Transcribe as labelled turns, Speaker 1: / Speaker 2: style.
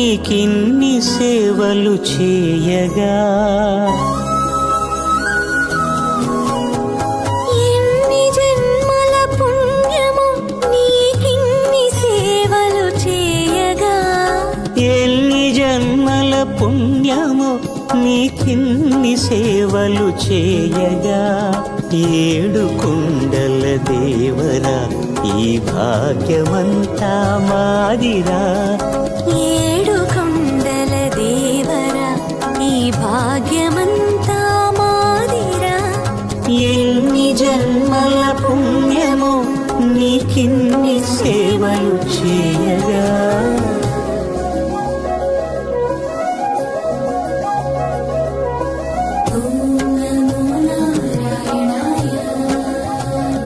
Speaker 1: నీకిన్ని సేవలు చేయగా
Speaker 2: ఎన్ని జన్మల పుణ్యము నీకిన్ని సేవలు చేయగా
Speaker 1: ఎన్ని జన్మల పుణ్యము నీకిన్ని సేవలు చేయగా ఏడు కుండల దేవరా ఈ భాగ్యమంతా మాదిరా
Speaker 2: ఏడు కొండల దేవరా ఈ భాగ్యమంతా మాదిరా
Speaker 1: ఎన్ని జన్మల పుణ్యము నీకిన్ని సేవలు చేయగా